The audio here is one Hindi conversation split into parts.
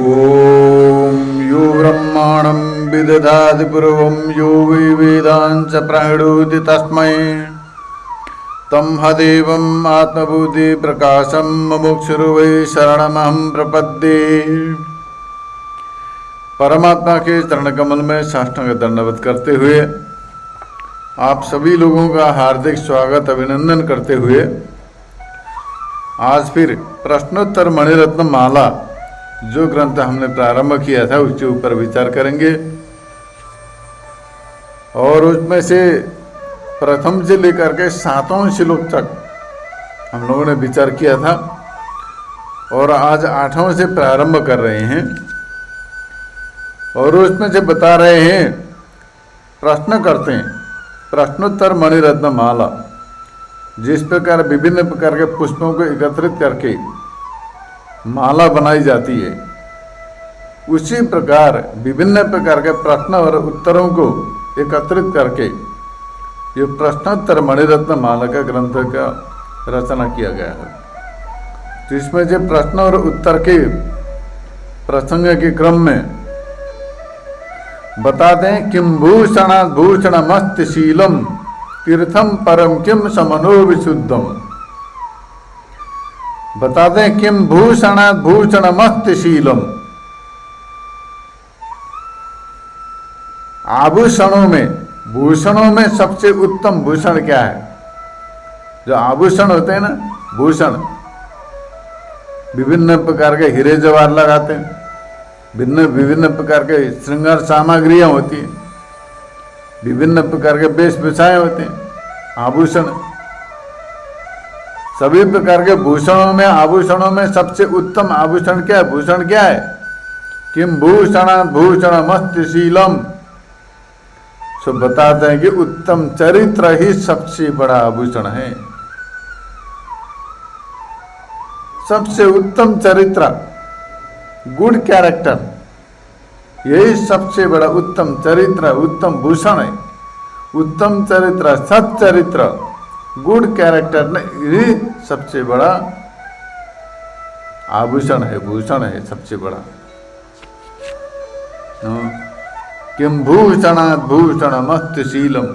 ॐ यो ब्रह्माणं विदधाति पूर्वं यो वै वेदांश्च प्रणोति तस्मै तमहदेवम् आत्मबुद्धिप्रकाशं मुमुक्षुर्वै शरणमहं प्रपद्ये। परमात्मा के चरण कमल में साष्टांग दंडवत करते हुए आप सभी लोगों का हार्दिक स्वागत अभिनंदन करते हुए आज फिर प्रश्नोत्तर मणिरत्न माला जो ग्रंथ हमने प्रारंभ किया था उसके ऊपर विचार करेंगे और उसमें से प्रथम से लेकर के 7वां श्लोक तक हम लोगों ने विचार किया था और आज 8वां से प्रारंभ कर रहे हैं और उसमें से बता रहे हैं, प्रश्न करते हैं प्रश्नोत्तर मणिरत्न माला, जिस प्रकार विभिन्न प्रकार के पुष्पों को एकत्रित करके माला बनाई जाती है, उसी प्रकार विभिन्न प्रकार के प्रश्न और उत्तरों को एकत्रित करके ये प्रश्नोत्तर मणिरत्न माला का ग्रंथ का रचना किया गया है। तो इसमें जो प्रश्न और उत्तर के प्रसंग के क्रम में बताते हैं, किम भूषणात् भूषणमस्तिशीलम तीर्थम परम किम समनो विशुद्धम। बताते हैं किम भूषणात् भूषणमस्तिशीलम, भूषणों में सबसे उत्तम भूषण क्या है? जो आभूषण होते हैं ना, भूषण विभिन्न प्रकार के हीरे जवाहर लगाते हैं, विभिन्न प्रकार के श्रृंगार सामग्रियां होती हैं, विभिन्न प्रकार के वेशभूषाएं होते हैं, आभूषण। सभी प्रकार के आभूषणों में सबसे उत्तम आभूषण क्या है? भूषण क्या है? किम भूषणात् भूषणमस्तिशीलम। सो बताते हैं कि उत्तम चरित्र ही सबसे बड़ा आभूषण है। सबसे उत्तम चरित्र, गुड कैरेक्टर, यही सबसे बड़ा उत्तम चरित्र, उत्तम भूषण है। उत्तम चरित्र, सच्चरित्र, गुड कैरेक्टर ही सबसे बड़ा आभूषण है, भूषण है सबसे बड़ा। किम भूषणात् भूषणमस्तिशीलम।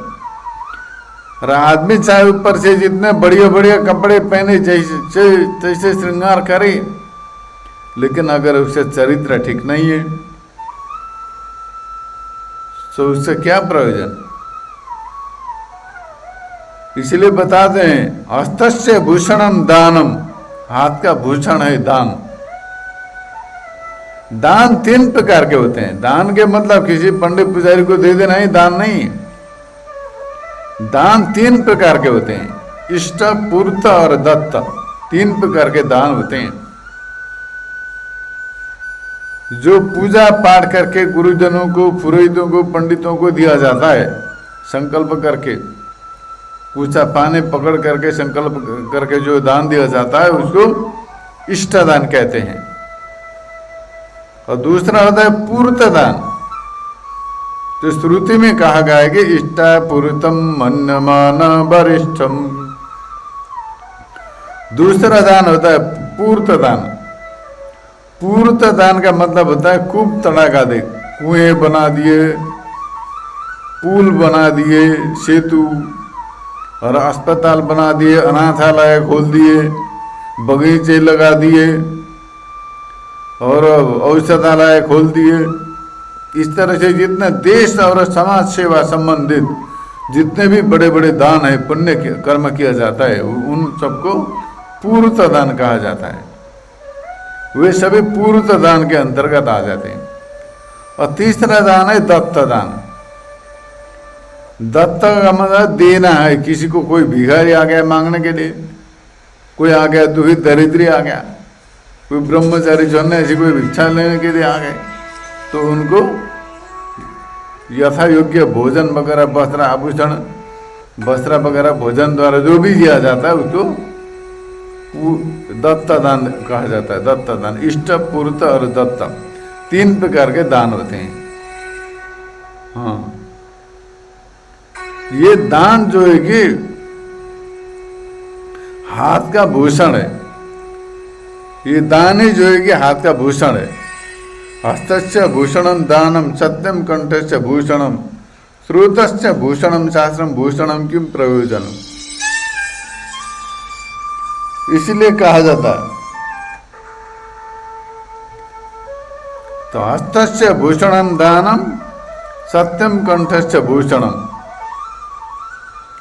और आदमी चाहे ऊपर से जितने बढ़िया बढ़िया कपड़े पहने, जैसे श्रृंगार करे, लेकिन अगर उससे चरित्र ठीक नहीं है तो उससे क्या प्रयोजन? इसलिए बताते हैं, हस्तस्य भूषणम दानम, हाथ का भूषण है दान। दान 3 प्रकार के होते हैं। दान के मतलब किसी पंडित पुजारी को दे देना ही दान नहीं है। दान 3 प्रकार के होते हैं, इष्ट, पूर्त और दत्त। 3 प्रकार के दान होते हैं जो पूजा पाठ करके गुरुजनों को, पुरोहितों को, पंडितों को दिया जाता है। संकल्प करके, पूछा पाने पकड़ करके संकल्प करके जो दान दिया जाता है उसको इष्ट दान कहते हैं। और दूसरा होता है पूर्त दान, तो श्रुति में कहा गया है कि इष्टा पूर्तम मन्यमान वरिष्ठम। दूसरा दान होता है पूर्त दान। पूर्त दान का मतलब होता है खूब तड़ाका दे, कुएं बना दिए, पुल बना दिए, सेतु और अस्पताल बना दिए, अनाथालय खोल दिए, बगीचे लगा दिए और औषधालय खोल दिए। इस तरह से जितने देश और समाज सेवा संबंधित जितने भी बड़े बड़े दान है, पुण्य कर्म किया जाता है, उन सबको पूर्त दान कहा जाता है। वे सभी पूर्त दान के अंतर्गत आ जाते हैं। और तीसरा दान है दत्त दान। दत्त का मतलब देना है। किसी को कोई भिखारी आ गया मांगने के लिए, कोई आ गया दुखित दरिद्री आ गया, कोई ब्रह्मचारी जो है ऐसी कोई भिक्षा लेने के लिए आ गए, तो उनको यथा योग्य भोजन वगैरह, वस्त्र आभूषण, वस्त्र वगैरह भोजन द्वारा जो भी दिया जाता है उसको दत्त दान कहा जाता है। दत्त दान, इष्ट, पूर्त और दत्त 3 प्रकार के दान होते हैं। हाँ, ये दान जो है कि हाथ का भूषण है। ये दान ही जो है कि हाथ का भूषण है। हस्तस्य भूषणम दानम सत्यम कंठस्य भूषणम श्रुतस्य भूषणम शास्त्रम भूषणम किम प्रयोजनम। इसलिए कहा जाता है तो हस्तस्य भूषणम दानम सत्यम कंठस्य भूषणम।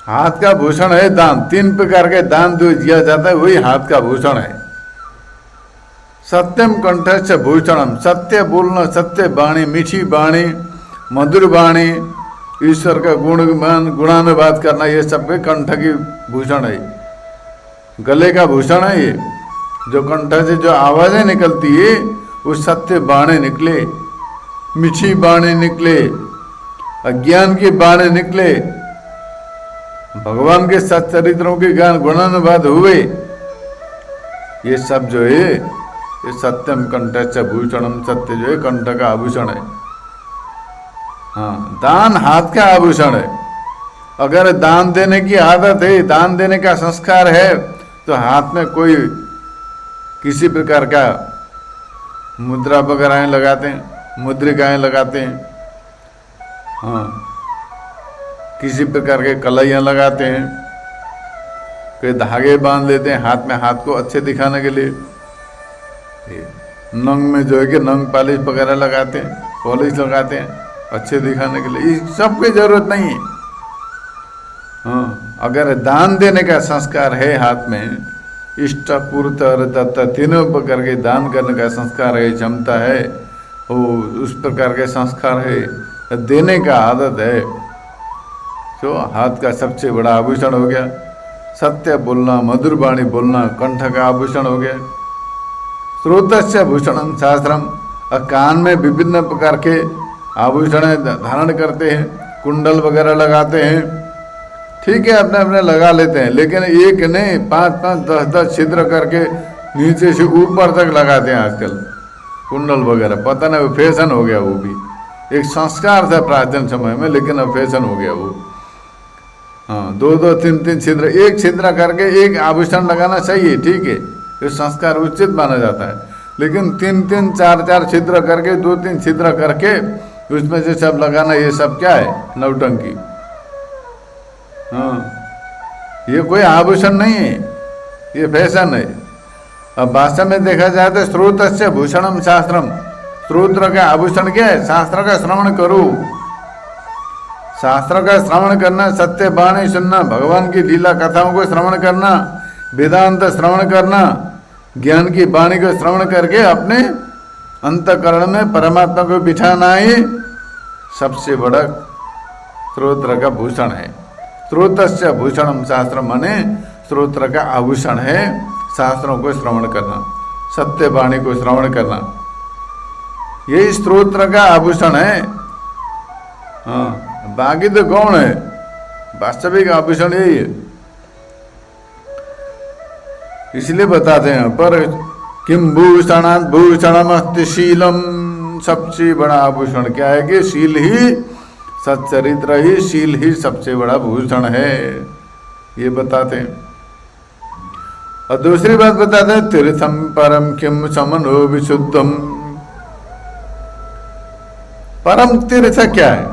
हाथ का भूषण है दान। 3 प्रकार के दान जो दिया जाता है वही हाथ का भूषण है। सत्यम कंठस्य भूषणम, सत्य बोलना, सत्य वाणी, मीठी वाणी, मधुर वाणी, ईश्वर का गुणानुवाद करना, ये सब के कंठ की भूषण है, गले का भूषण है। ये जो कंठ से जो आवाजें निकलती है वो सत्य वाणी निकले, मीठी वाणी निकले, अज्ञान की वाणी निकले, भगवान के सच्चरित्रों के गुणानुवाद हुए। ये सब जो है ये सत्यम कंठस्य भूषणम, सत्य जो है कंठ का आभूषण है। हाँ, दान हाथ का आभूषण है। अगर दान देने की आदत है, दान देने का संस्कार है, तो हाथ में कोई किसी प्रकार का मुद्रा वगैरह लगाते हैं, मुद्रिकाएं लगाते हैं, हाँ, किसी प्रकार के कलाइयाँ लगाते हैं, कोई धागे बांध लेते हैं हाथ में, हाथ को अच्छे दिखाने के लिए। नंग में जो है कि नंग पॉलिश वगैरह लगाते हैं, पॉलिश लगाते हैं अच्छे दिखाने के लिए। इस सब की जरूरत नहीं है। हाँ, अगर दान देने का संस्कार है हाथ में, इष्ट पूर्त और दत्त तीनों प्रकार के दान करने का संस्कार है, क्षमता है, वो उस प्रकार के संस्कार है, देने का आदत है, तो हाथ का सबसे बड़ा आभूषण हो गया। सत्य बोलना, मधुर वाणी बोलना कंठ का आभूषण हो गया। श्रोतस्य भूषणम शास्त्रम, और कान में विभिन्न प्रकार के आभूषण धारण करते हैं, कुंडल वगैरह लगाते हैं, ठीक है, अपने अपने लगा लेते हैं, लेकिन एक नहीं 5-5, 10-10 छिद्र करके नीचे से ऊपर तक लगाते हैं आजकल कुंडल वगैरह। पता नहीं, फैशन हो गया। वो भी एक संस्कार था प्राचीन समय में, लेकिन अब फैशन हो गया वो। हाँ, 2-2, 3-3 छिद्र, एक छिद्र करके एक आभूषण लगाना चाहिए, ठीक है, ये संस्कार उचित माना जाता है। लेकिन 3-3, 4-4 छिद्र करके, 2-3 छिद्र करके उसमें से सब लगाना, ये सब क्या है? नौटंकी। हाँ, ये कोई आभूषण नहीं है, ये फैशन है। अब भाषा में देखा जाए तो श्रोतस्य भूषणम शास्त्रम, श्रोत्र का आभूषण क्या है? शास्त्र का श्रवण करो, शास्त्र का श्रवण करना, सत्य वाणी सुनना, भगवान की लीला कथाओं को श्रवण करना, वेदांत श्रवण करना, ज्ञान की वाणी को श्रवण करके अपने अंतःकरण में परमात्मा को बिठाना ही सबसे बड़ा श्रोत्र का भूषण है। श्रोतस्य भूषणम शास्त्र माने श्रोत्र का आभूषण है, शास्त्रों को श्रवण करना, सत्य वाणी को श्रवण करना, यही श्रोत्र का आभूषण है। हाँ, बाकी तो कौन है? वास्तविक आभूषण यही है। इसलिए बताते हैं पर किम भूषणात् भूषणमस्ति शीलम, सबसे बड़ा आभूषण क्या है कि शील ही, सच्चरित्र ही, शील ही सबसे बड़ा भूषण है, ये बताते हैं। और दूसरी बात बताते हैं तीर्थम परम किम समनो विशुद्धम, परम तीर्थ क्या है?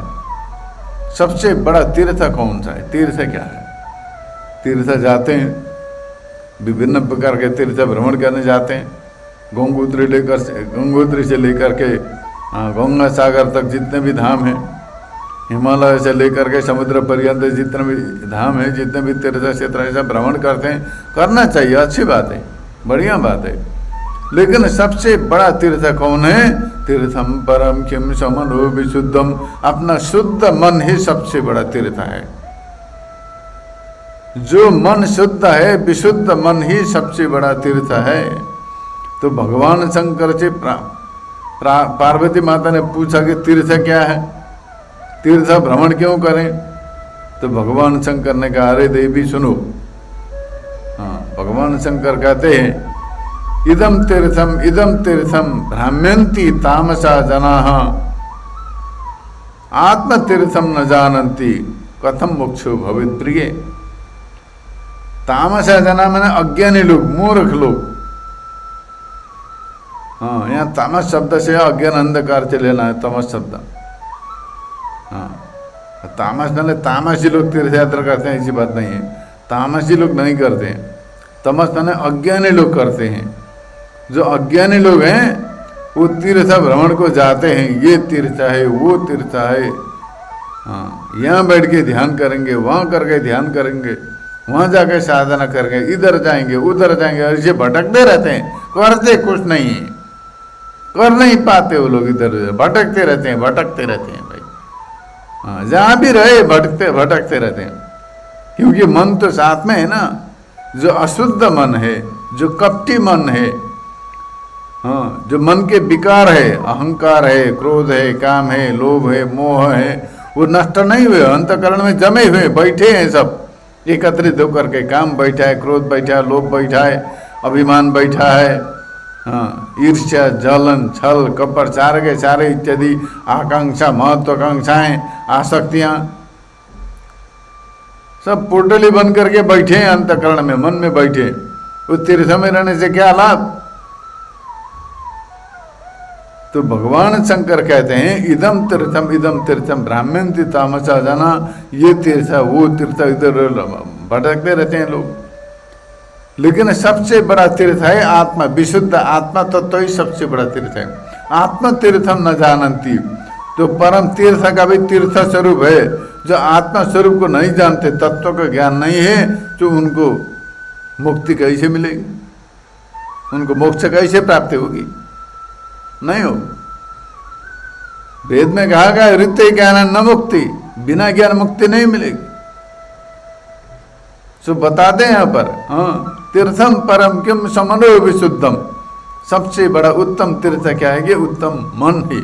सबसे बड़ा तीर्थ कौन सा है? तीर्थ क्या है? तीर्थ जाते हैं, विभिन्न प्रकार के तीर्थ भ्रमण करने जाते हैं, गंगोत्री से लेकर के गंगा सागर तक जितने भी धाम हैं, हिमालय से लेकर के समुद्र पर्यंत जितने भी धाम है, जितने भी तीर्थ क्षेत्र है, सब भ्रमण करते हैं, करना चाहिए, अच्छी बात है, बढ़िया बात है। लेकिन सबसे बड़ा तीर्थ कौन है? तीर्थम परम किम समनो विशुद्धम, अपना शुद्ध मन ही सबसे बड़ा तीर्थ है। जो मन शुद्ध है, विशुद्ध मन ही सबसे बड़ा तीर्थ है। तो भगवान शंकर से पार्वती माता ने पूछा कि तीर्थ क्या है, तीर्थ भ्रमण क्यों करें? तो भगवान शंकर ने कहा, अरे देवी सुनो, हाँ, भगवान शंकर कहते हैं इदम तीर्थम भ्राम्यन्ति तामसा जनाः आत्म तीर्थम न जानन्ति कथम मोक्षो भवेत् प्रिये। तामसा जना मैंने अज्ञानी लोग, मूर्ख लोग, हाँ, यहाँ तामस शब्द से अज्ञान अंधकार से लेना है, तमस शब्द। हाँ, तामस मैंने तामसी लोग तीर्थ यात्रा करते हैं, ऐसी बात नहीं है। तामसी लोग नहीं करते हैं, तमस मैंने अज्ञानी लोग करते हैं। जो अज्ञानी लोग हैं वो तीर्थ भ्रमण को जाते हैं, ये तीर्थ है, वो तीर्थ है। हाँ, यहाँ बैठ के ध्यान करेंगे, वहाँ करके ध्यान करेंगे, वहाँ जाकर साधना करेंगे, इधर जाएंगे उधर जाएंगे, और ये भटकते रहते हैं, करते कुछ नहीं है, कर नहीं पाते वो लोग, इधर उधर भटकते रहते हैं, भटकते रहते हैं भाई। हाँ, जहाँ भी रहे भटकते रहते हैं, क्योंकि मन तो साथ में है ना। जो अशुद्ध मन है, जो कपटी मन है, हाँ, जो मन के विकार है, अहंकार है, क्रोध है, काम है, लोभ है, मोह है, वो नष्ट नहीं हुए, अंतकरण में जमे हुए बैठे हैं, सब एकत्रित होकर के। काम बैठा है, क्रोध बैठा है, लोभ बैठा है, अभिमान बैठा है, हाँ, ईर्ष्या, जलन, छल, कपट, सारे इत्यादि आकांक्षा, महत्वाकांक्षाएं, आसक्तियां सब पोटली बन करके बैठे हैं अंतकरण में, मन में बैठे। उस तीर्थ में रहने से क्या लाभ? तो भगवान शंकर कहते हैं इदम तीर्थम ब्राह्मण तामसा जाना, ये तीर्थ वो तीर्थ, इधर भटकते रहते हैं लोग। लेकिन सबसे बड़ा तीर्थ है आत्मा, विशुद्ध आत्मा तत्व ही सबसे बड़ा तीर्थ है। आत्म तीर्थम न जानती, तो परम तीर्थ का भी तीर्थ स्वरूप है। जो आत्मा स्वरूप को नहीं जानते, तत्व का ज्ञान नहीं है, तो उनको मुक्ति कैसे मिलेगी, उनको मोक्ष कैसे प्राप्ति होगी? नहीं हो। वेद में कहा गया ऋत्य ज्ञान न मुक्ति, बिना ज्ञान मुक्ति नहीं मिलेगी। सो बताते हैं यहाँ पर, हाँ, तीर्थम परम किम समनो विशुद्धम, सबसे बड़ा उत्तम तीर्थ क्या है कि उत्तम मन ही,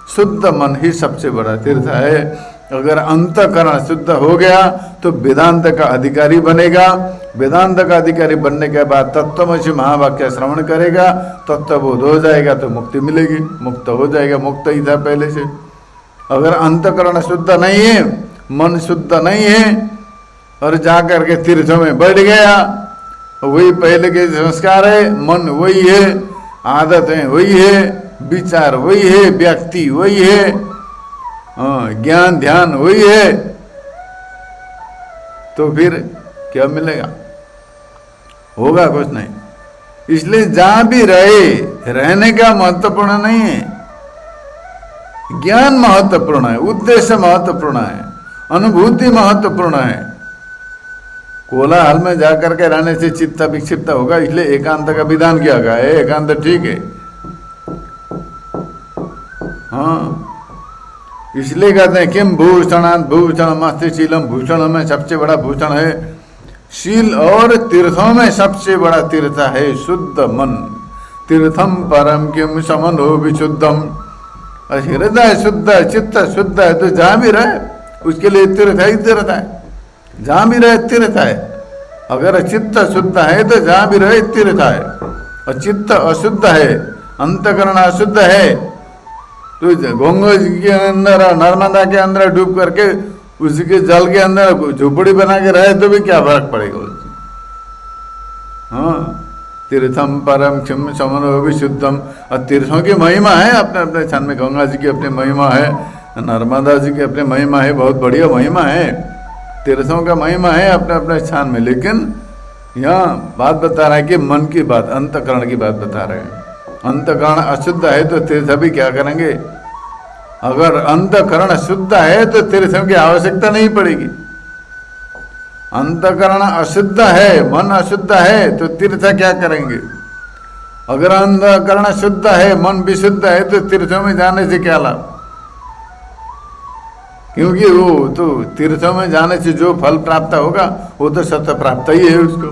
शुद्ध मन ही सबसे बड़ा तीर्थ है। अगर अंतःकरण शुद्ध हो गया तो वेदांत का अधिकारी बनेगा। वेदांत का अधिकारी बनने के बाद तत्वमसि महावाक्य श्रवण करेगा, तत्वबोध हो जाएगा तो मुक्ति मिलेगी, मुक्त हो जाएगा, मुक्त ही था पहले से। अगर अंतःकरण शुद्ध नहीं है, मन शुद्ध नहीं है, और जाकर के तीर्थों में बैठ गया, वही पहले के संस्कार है, मन वही है, आदत है वही है, विचार वही है, व्यक्ति वही है, ज्ञान ध्यान वही है, तो फिर क्या मिलेगा? होगा कुछ नहीं। इसलिए जहां भी रहने का महत्वपूर्ण नहीं है, ज्ञान महत्वपूर्ण है, उद्देश्य महत्वपूर्ण है, अनुभूति महत्वपूर्ण है। कोलाहल में जाकर के रहने से चित्त विक्षिप्त होगा, इसलिए एकांत का विधान किया गया है। एकांत ठीक है, हाँ, इसलिए कहते हैं किम भूषणात् भूषणम अस्ति शीलम, भूषण में सबसे बड़ा भूषण है शील, और तीर्थों में सबसे बड़ा तीर्थ है शुद्ध मन। तीर्थम परम किम समनो विशुद्धम, हृदय शुद्ध है, चित्त शुद्ध है, तो जहां भी रहे उसके लिए तीर्थ ही तीर्थ है, जहां भी रहे तीर्थ है। अगर चित्त शुद्ध है तो जहां भी रहे तीर्थ है, और चित्त अशुद्ध है, अंतःकरण अशुद्ध है, तो गंगा जी के अंदर, नर्मदा के अंदर डूब करके उसके जल के अंदर झोपड़ी बना के रहे तो भी क्या फर्क पड़ेगा उससे? हाँ, तीर्थम परम क्षम समनो विशुद्धम। और तीर्थों की महिमा है अपने अपने स्थान में, गंगा जी की अपनी महिमा है, नर्मदा जी की अपनी महिमा है, बहुत बढ़िया महिमा है, तीर्थों का महिमा है अपने अपने स्थान में। लेकिन यहाँ बात बता रहा है कि मन की बात, अंतःकरण की बात बता रहे हैं। अंतःकरण अशुद्ध है तो तीर्थ भी क्या करेंगे? अगर अंतःकरण शुद्ध है तो तीर्थों की आवश्यकता नहीं पड़ेगी। अंतःकरण अशुद्ध है, मन अशुद्ध है, तो तीर्थ क्या करेंगे? अगर अंतःकरण शुद्ध है, मन विशुद्ध है, तो तीर्थों में जाने से क्या लाभ? क्योंकि वो तो तीर्थों में जाने से जो फल प्राप्त होगा वो तो सत्य प्राप्त ही है उसको,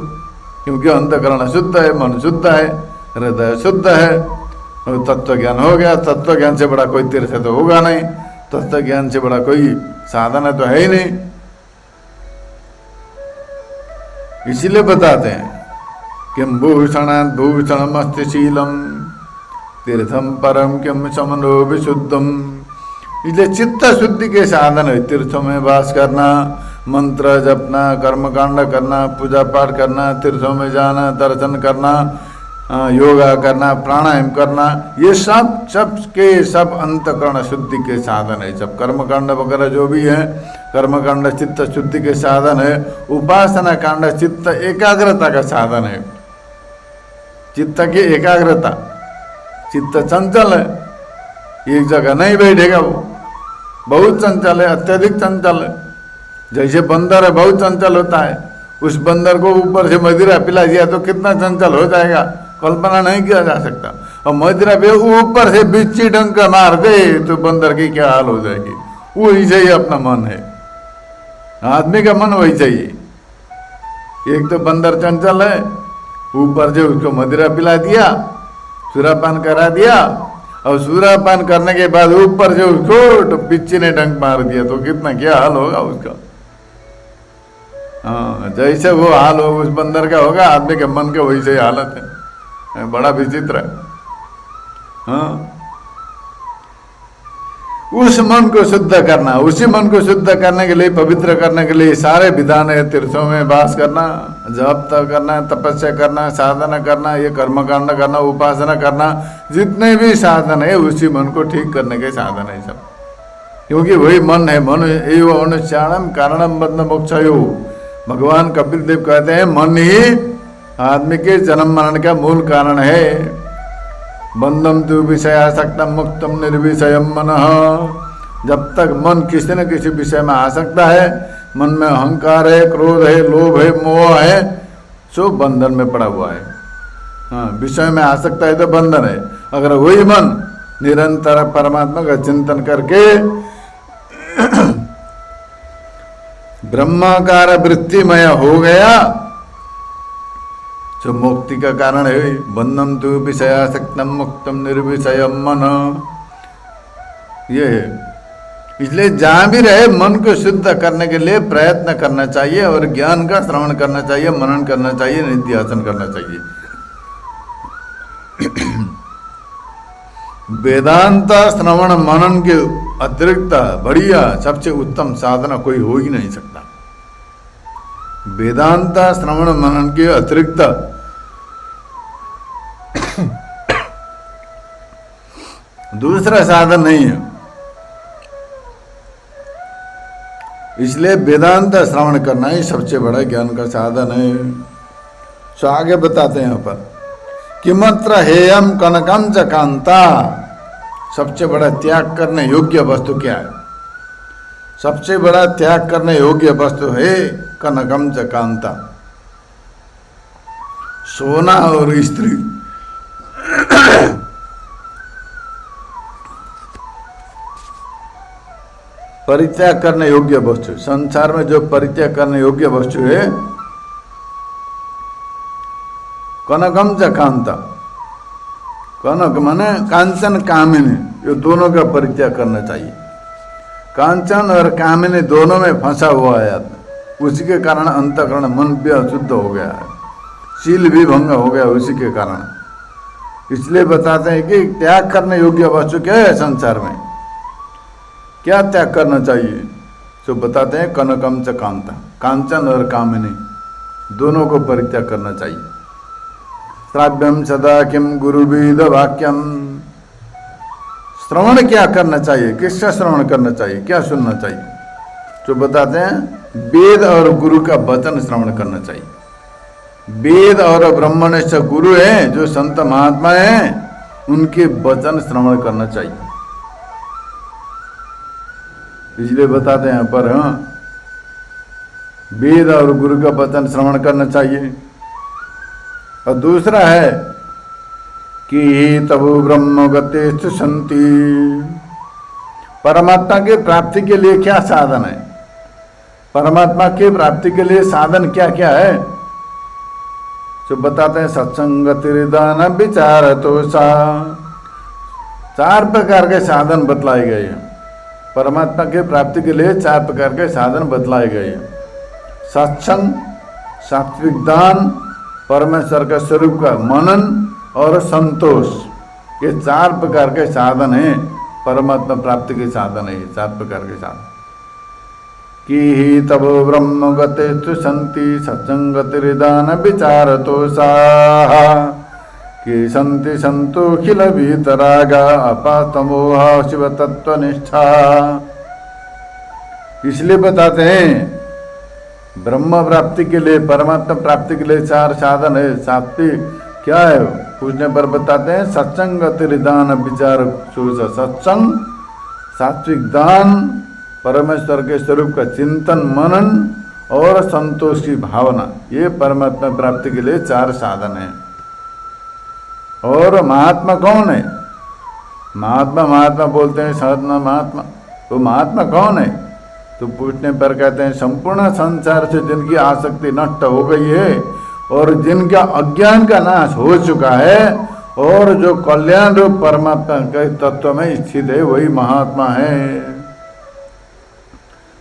क्योंकि अंतःकरण शुद्ध है, मन शुद्ध है, हृदय शुद्ध है, तत्व ज्ञान हो गया। तत्व ज्ञान से बड़ा कोई तीर्थ तो होगा नहीं, तत्व ज्ञान से बड़ा कोई साधन तो है ही नहीं। इसीलिए बताते हैं किम भूषणात् भूषणम अस्ति शीलम, तीर्थम परम किम समनो विशुद्धम। इसलिए चित्त शुद्धि के साधन है तीर्थों में वास करना, मंत्र जपना, कर्मकांड करना, पूजा पाठ करना, तीर्थों में जाना, दर्शन करना, योगा करना, प्राणायाम करना, ये सब के सब अंतकरण शुद्धि के साधन है। सब कर्मकांड वगैरह जो भी है, कर्मकांड चित्त शुद्धि के साधन है। उपासना कांड चित्त एकाग्रता का साधन है। चित्त की एकाग्रता, चित्त चंचल है, एक जगह नहीं बैठेगा, वो बहुत चंचल है, अत्यधिक चंचल है। जैसे बंदर है, बहुत चंचल होता है। उस बंदर को ऊपर से मदिरा पिला दिया तो कितना चंचल हो जाएगा, कल्पना नहीं किया जा सकता। और मदिरा पे ऊपर से बिच्छी डंका मार दे तो बंदर की क्या हाल हो जाएगी। वही चाहिए अपना मन है, आदमी का मन वही चाहिए। एक तो बंदर चंचल है, ऊपर से उसको मदिरा पिला दिया, सुरापान करा दिया, और सुरापान करने के बाद ऊपर से उसको तो बिच्छी ने डंक मार दिया तो कितना क्या हाल होगा उसका। हाँ, जैसे वो हाल हो उस बंदर का होगा, आदमी के मन का वैसे ही हालत है। बड़ा विचित्र है। हाँ, उस मन को शुद्ध करना, उसी मन को शुद्ध करने के लिए, पवित्र करने के लिए सारे विधान है। तीर्थों में वास करना, जप तप करना, तपस्या करना, साधना करना, ये कर्मकांड करना, उपासना करना, जितने भी साधन है उसी मन को ठीक करने के साधन है सब। क्योंकि वही मन है। मन एव अनुष्ठानम कारणम बंध मोक्षयो। भगवान कपिल देव कहते हैं मन ही आदमी के जन्म मरण का मूल कारण है। बंधम तु विषयासक्तम मुक्तम निर्विषयम मन। जब तक मन किसी न किसी विषय में आ सकता है, मन में अहंकार है, क्रोध है, लोभ है, मोह है, सो बंधन में पड़ा हुआ है। हाँ, विषय में आ सकता है तो बंधन है। अगर वही मन निरंतर परमात्मा का चिंतन करके ब्रह्माकार वृत्तिमय हो गया जो मुक्ति का कारण है। बंधम तु विषयासक्तम मुक्तम निर्विषयम मन, ये है। इसलिए जहां भी रहे मन को शुद्ध करने के लिए प्रयत्न करना चाहिए और ज्ञान का श्रवण करना चाहिए, मनन करना चाहिए, निध्यासन करना चाहिए। वेदांत श्रवण मनन के अतिरिक्त बढ़िया सबसे उत्तम साधना कोई हो ही नहीं सकता। वेदांत श्रवण मनन के अतिरिक्त दूसरा साधन नहीं है। इसलिए वेदांत श्रवण करना ही सबसे बड़ा ज्ञान का साधन है। तो आगे बताते हैं यहाँ पर, किमत्र हेयम कनकम च कांता। सबसे बड़ा त्याग करने योग्य वस्तु क्या है? सबसे बड़ा त्याग करने योग्य वस्तु है कनकम च कांता, सोना और स्त्री। परित्याग करने योग्य वस्तु, संसार में जो परित्याग करने योग्य वस्तु है, कनकम च कांता। कनक माने कांचन कामिनी, ये दोनों का परित्याग करना चाहिए। कांचन और कामिनी दोनों में फंसा हुआ है आदमी, उसी के कारण अंतकरण मन भी अशुद्ध हो गया है, शील भी भंग हो गया उसी के कारण। इसलिए बताते हैं कि त्याग करने योग्य वस्तु क्या है संसार में, क्या त्याग करना चाहिए। तो बताते हैं कनकम च कांता, कांचन और कामिनी दोनों को परित्याग करना चाहिए। श्राव्यम सदा किम गुरुविद वाक्यम। श्रवण क्या करना चाहिए, किसका श्रवण करना चाहिए, क्या सुनना चाहिए? तो बताते हैं वेद और गुरु का वचन श्रवण करना चाहिए। वेद और ब्रह्मनिष्ठ गुरु हैं जो संत महात्मा हैं, उनके वचन श्रवण करना चाहिए। इसलिए बताते हैं यहाँ पर, हाँ, वेद और गुरु का वचन श्रवण करना चाहिए। और दूसरा है कि तब ब्रह्म गते संति। परमात्मा की प्राप्ति के लिए क्या साधन है? परमात्मा की प्राप्ति के लिए साधन क्या क्या है? जो बताते हैं सत्संगतिर्दान विचार तो सा। 4 प्रकार के साधन बतलाए गए हैं। परमात्मा की प्राप्ति के लिए 4 प्रकार के साधन बतलाए गए हैं। सत्संग, सात्विक दान, परमेश्वर का स्वरूप का मनन और संतोष, ये 4 प्रकार के साधन हैं। परमात्मा प्राप्ति के साधन है, 4 प्रकार के साधन। कि तब ब्रह्म गते संति सत्संगतिर्दान विचार तो सा। कि संति संतोखिल वीतरागा अपातमोहा शिव तत्वनिष्ठा। इसलिए बताते हैं ब्रह्म प्राप्ति के लिए, परमात्मा प्राप्ति के लिए 4 साधन है। सात्विक क्या है पूछने पर बताते हैं सत्संग अतिरिदान विचार शोष। सत्संग, सात्विक दान, परमेश्वर के स्वरूप का चिंतन मनन और संतोष की भावना, ये परमात्मा प्राप्ति के लिए 4 साधन है। और महात्मा कौन है? महात्मा बोलते हैं साधना महात्मा, तो महात्मा कौन है? तो पूछने पर कहते हैं संपूर्ण संसार से जिनकी आसक्ति नष्ट हो गई है और जिनका अज्ञान का नाश हो चुका है और जो कल्याण रूप परमात्मा के तत्व में स्थित है, वही महात्मा है।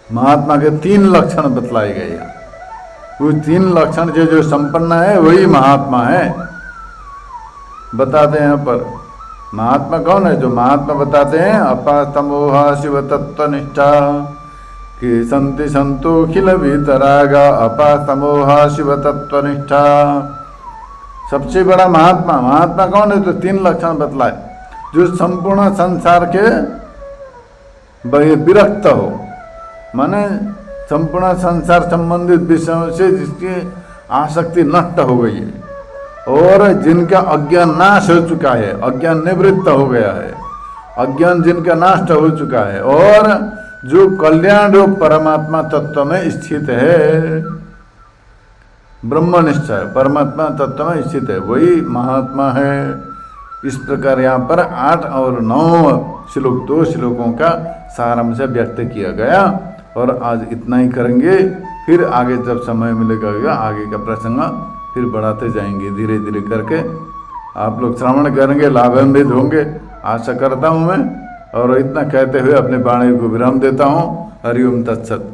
महात्मा के 3 लक्षण बतलाए गए। वो 3 लक्षण जो संपन्न है वही महात्मा है। बताते हैं यहाँ पर महात्मा कौन है? जो महात्मा बताते हैं अपातमोहा शिव तत्वनिष्ठा कि संति संतोखिल वीतरागा अपातमोहा शिव तत्वनिष्ठा। सबसे बड़ा महात्मा कौन है? तो 3 लक्षण बतलाए। जो संपूर्ण संसार के विरक्त हो, माने संपूर्ण संसार संबंधित विषयों से जिसकी आसक्ति नष्ट हो गई है और जिनका अज्ञान नाश हो चुका है, अज्ञान निवृत्त हो गया है, अज्ञान जिनका नाश हो चुका है और जो कल्याण रूप परमात्मा तत्व में स्थित है, ब्रह्मनिष्ठ परमात्मा तत्व में स्थित है, वही महात्मा है। इस प्रकार यहाँ पर 8 और 9 श्लोक 2 श्लोकों का सारांश व्यक्त किया गया। और आज इतना ही करेंगे, फिर आगे जब समय मिलेगा आगे का प्रसंग फिर बढ़ाते जाएंगे धीरे धीरे करके। आप लोग श्रवण करेंगे, लाभान्वित होंगे आशा करता हूँ मैं। और इतना कहते हुए अपने वाणी को विराम देता हूँ। हरि ओम तत्सत।